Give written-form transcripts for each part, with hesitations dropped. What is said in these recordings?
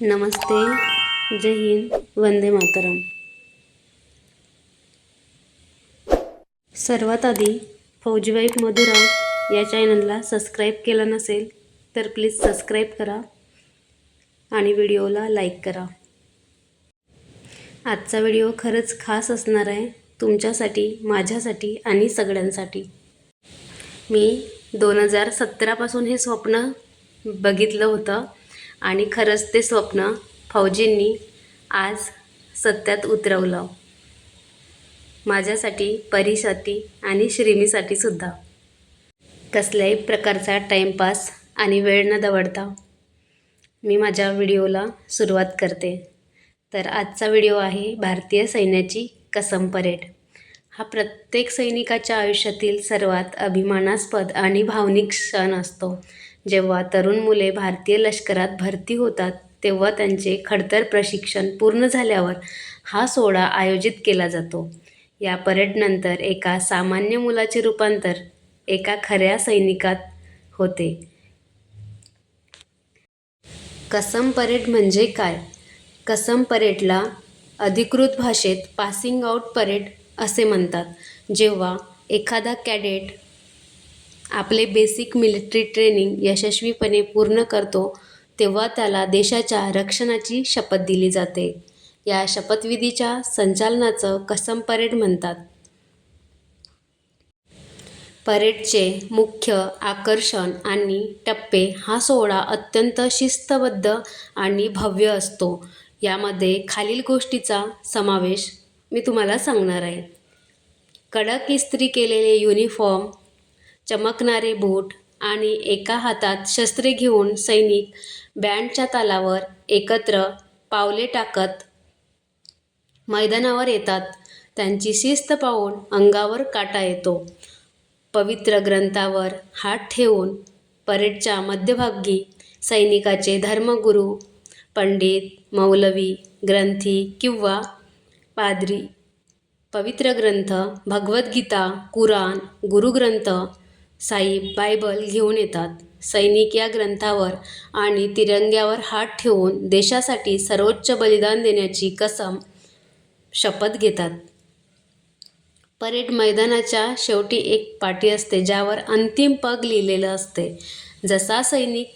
नमस्ते, जय हिंद, वंदे मातरम। सर्वात आधी फौजीवाईफ मधुरा या चॅनलला सबस्क्राईब केलं नसेल तर प्लीज सबस्क्राईब करा आणि व्हिडिओला लाईक करा। आजचा व्हिडिओ खरंच खास असणार आहे तुमच्यासाठी, माझ्यासाठी आणि सगळ्यांसाठी। मी 2017 पासून हे स्वप्न बघितलं होतं आणि खरंच ते स्वप्न फौजींनी आज सत्यात उतरवलं, माझ्यासाठी, परीसाठी आणि श्रीमीसाठी सुद्धा। कसल्याही प्रकारचा टाईमपास आणि वेळ न दवडता मी माझ्या व्हिडिओला सुरुवात करते। तर आजचा व्हिडिओ आहे भारतीय सैन्याची कसम परेड। हा प्रत्येक सैनिकाच्या आयुष्यातील सर्वात अभिमानास्पद आणि भावनिक क्षण असतो। जेव्हा तरुण मुले भारतीय लष्करात भरती होतात तेव्हा त्यांचे खडतर प्रशिक्षण पूर्ण झाल्यावर हा सोहळा आयोजित केला जातो। या परेडनंतर एका सामान्य मुलाचे रूपांतर एका खऱ्या सैनिकात होते। कसम परेड म्हणजे काय? कसम परेडला अधिकृत भाषेत पासिंग आउट परेड असे म्हणतात। जेव्हा एखादा कॅडेट आपले बेसिक मिलिटरी ट्रेनिंग यशस्वीपणे पूर्ण करतो तेव्हा त्याला देशाच्या रक्षणाची शपथ दिली जाते। या शपथविधीच्या संचालनाचं कसम परेड म्हणतात। परेडचे मुख्य आकर्षण आणि टप्पे हा सोहळा अत्यंत शिस्तबद्ध आणि भव्य असतो। यामध्ये खालील गोष्टीचा समावेश मी तुम्हाला सांगणार आहे। कडक इस्त्री केलेले युनिफॉर्म, चमकणारे बूट आणि एका हातात शस्त्रे घेऊन सैनिक बँडच्या तालावर एकत्र पावले टाकत मैदानावर येतात। त्यांची शिस्त पाहून अंगावर काटा येतो। पवित्र ग्रंथावर हात ठेवून परेडच्या मध्यभागी सैनिकाचे धर्मगुरू, पंडित, मौलवी, ग्रंथी किंवा पाद्री पवित्र ग्रंथ, भगवद्गीता, कुराण, गुरुग्रंथ साहिब, बायबल घेऊन येतात। सैनिक या ग्रंथावर आणि तिरंग्यावर हात ठेवून देशासाठी सर्वोच्च बलिदान देण्याची शपथ घेतात। परेड मैदानाच्या शेवटी एक पाटी असते ज्यावर अंतिम पग लिहिलेलं असते। जसा सैनिक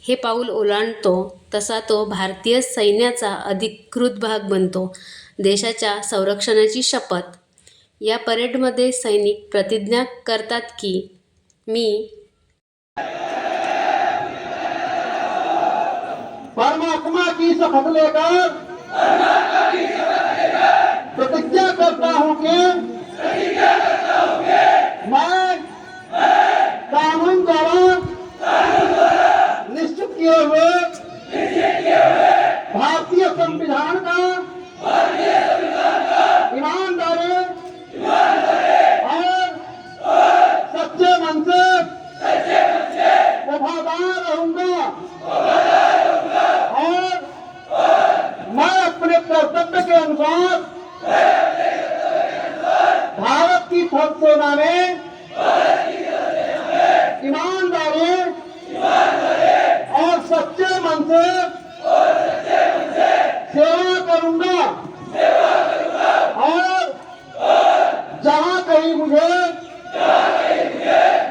हे पाऊल ओलांडतो तसा तो भारतीय सैन्याचा अधिकृत भाग बनतो। देशाच्या संरक्षणाची शपथ। या परेडमध्ये सैनिक प्रतिज्ञा करतात की मी परमात्मा की शपथ लेकर प्रतिज्ञा करता हूँ कि मैं कानून द्वारा निश्चित किए हुए भारतीय संविधान का ईमानदारी और सच्चे मन से वफादार रहूंगा और मैं अपने कर्तव्य के अनुसार भारत की थल सेना में ईमानदारी और सच्चे मन से सेवा करूंगा और जहां कहीं मुझे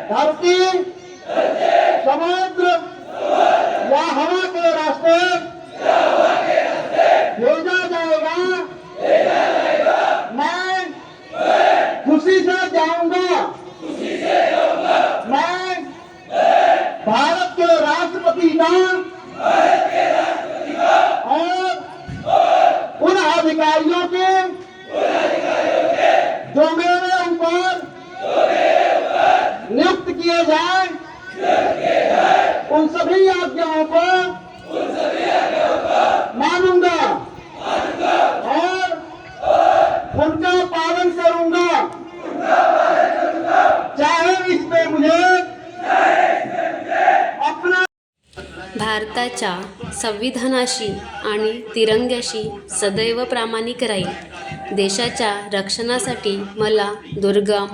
धरती, समुद्र या हवा के रास्ते भेजा जाएगा, मैं खुशी से जाऊंगा। मैं भारत के राष्ट्रपति का और उन अधिकारियों के जो मेरे ऊपर नियुक्त किए जाए उन सभी आज्ञाओं को मानूंगा और उनका पालन करूंगा, चाहे इसमें मुझे अपना। भारताच्या संविधानाशी आणि तिरंग्याशी सदैव प्रामाणिक राहील। देशाच्या रक्षणासाठी मला दुर्गम,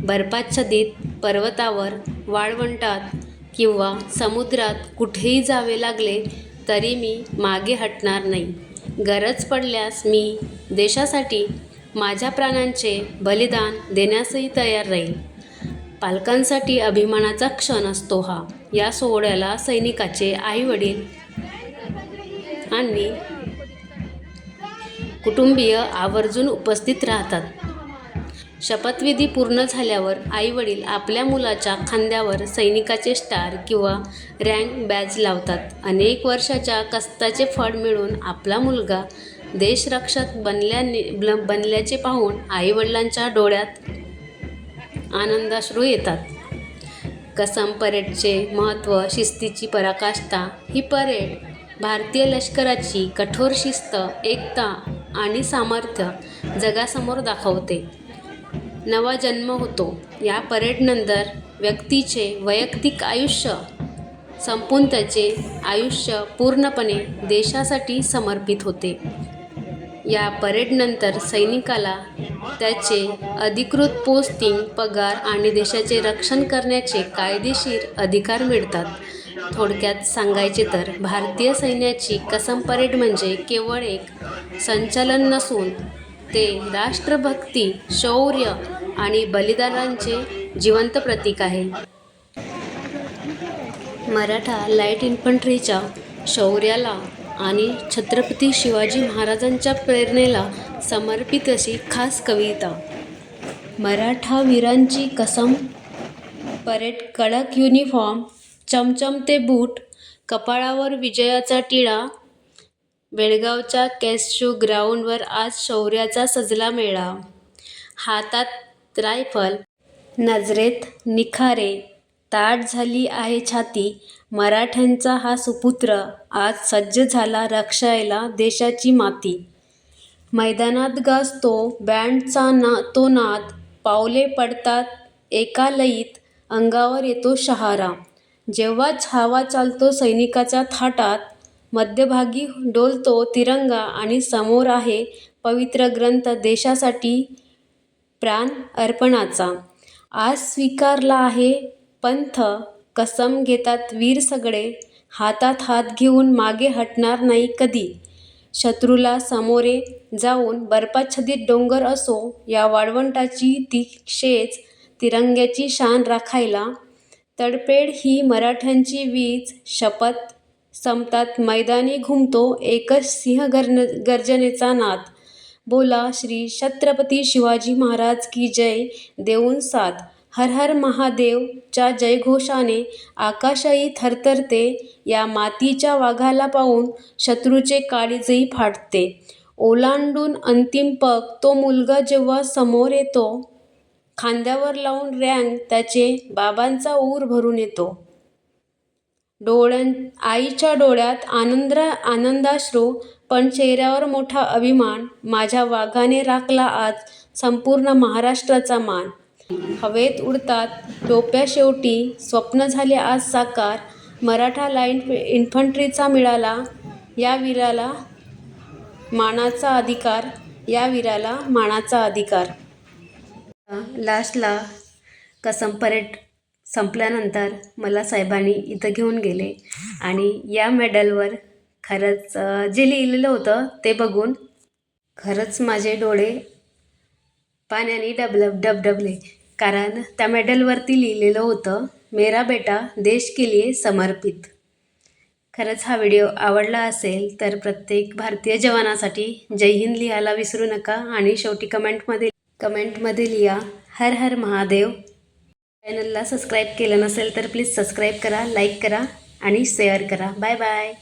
बर्फाच्छादित पर्वतावर, वाळवंटात किंवा समुद्रात कुठेही जावे लागले तरी मी मागे हटणार नाही. गरज पडल्यास मी देशासाठी माझ्या प्राणांचे बलिदान देण्यासही तयार राहील. पालकांसाठी अभिमानाचा क्षण असतो हा. या सोहळ्याला सैनिकाचे आईवडील आणि कुटुंबीय आवर्जून उपस्थित राहतात. शपथविधी पूर्ण झाल्यावर आईवडील आपल्या मुलाच्या खांद्यावर सैनिकाचे स्टार किंवा रँक बॅज लावतात. अनेक वर्षाच्या कष्टाचे फळ मिळून आपला मुलगा देशरक्षक बनल्याचे पाहून आईवडिलांच्या डोळ्यात आनंदाश्रू येतात. कसम परेडचे महत्त्व, शिस्तीची पराकाष्ठा. ही परेड भारतीय लष्कराची कठोर शिस्त, एकता आणि सामर्थ्य जगासमोर दाखवते. नवा जन्म होतो. या परेडनंतर व्यक्तीचे वैयक्तिक आयुष्य संपून त्याचे आयुष्य पूर्णपणे देशासाठी समर्पित होते. या परेडनंतर सैनिकाला त्याचे अधिकृत पोस्टिंग, पगार आणि देशाचे रक्षण करण्याचे कायदेशीर अधिकार मिळतात. थोडक्यात सांगायचे तर भारतीय सैन्याची कसम परेड म्हणजे केवळ एक संचलन नसून ते राष्ट्रभक्ती, शौर्य आणि बलिदानाचे जिवंत प्रतीक आहे. मराठा लाईट इन्फंट्रीच्या शौर्याला आणि छत्रपती शिवाजी महाराजांच्या प्रेरणेला समर्पित अशी खास कविता. मराठा वीरांची कसम परेड. कडक युनिफॉर्म, चमचमते बूट, कपाळावर विजयाचा टिळा. बेळगावच्या कॅस्ट्रो ग्राउंडवर आज शौर्याचा सजला मेळा. हातात रायफल, नजरेत निखारे, ताठ झाली आहे छाती. मराठ्यांचा हा सुपुत्र आज सज्ज झाला रक्षायला देशाची माती. मैदानात गाजतो बँडचा तो नाद. पावले पडतात एका लयीत, अंगावर येतो शहारा. जेव्हा छावा चालतो सैनिकाच्या थाटात, मध्यभागी डोलतो तिरंगा आणि समोर आहे पवित्र ग्रंथ देशासाठी प्राण अर्पणाचा. आज स्वीकारला आहे पंथ, कसम घेतात वीर सगळे. हातात हात घेऊन मागे हटणार नाही कधी. शत्रूला सामोरे जाऊन बर्फाच्छादित डोंगर असो या वाळवंटाची ती शेज, तिरंग्याची शान राखायला. तडफेड ही मराठ्यांची वीज, शपथ संपतात मैदानी घुमतो एकच सिंह गर्जनेचा नाद. बोला श्री छत्रपती शिवाजी महाराज की जय देऊन साथ. हर हर महादेवच्या जयघोषाने आकाशही थरथरते. या मातीच्या वाघाला पाहून शत्रूचे काळीजही फाटते. ओलांडून अंतिम पग तो मुलगा जेव्हा समोर येतो, खांद्यावर लावून रँक त्याचे बाबांचा ऊर भरून येतो. आईच्या डोळ्यात आनंदाश्रू, पण चेहऱ्यावर मोठा अभिमान. माझ्या वाघाने राखला आज संपूर्ण महाराष्ट्राचा मान. हवेत उडतात टोप्या शेवटी, स्वप्न झाले आज साकार. मराठा लाईट इन्फंट्रीचा मिळाला या वीराला मानाचा अधिकार. या वीराला मानाचा अधिकार. लास्टला कसम परेड संपल्यानंतर मला साहेबांनी इथं घेऊन गेले आणि या मेडलवर खरंच जे लिहिलेलं होतं ते बघून खरंच माझे डोळे पाण्याने डबडबले. कारण त्या मेडलवरती लिहिलेलं होतं, मेरा बेटा देश के लिए समर्पित. खरंच हा व्हिडिओ आवडला असेल तर प्रत्येक भारतीय जवानासाठी जय हिंद लिहायला विसरू नका. आणि शेवटी कमेंटमध्ये लिहा हर हर महादेव. चॅनलला सबस्क्राईब केलं नसेल तर प्लीज सबस्क्राईब करा, लाईक करा आणि शेअर करा. Bye bye.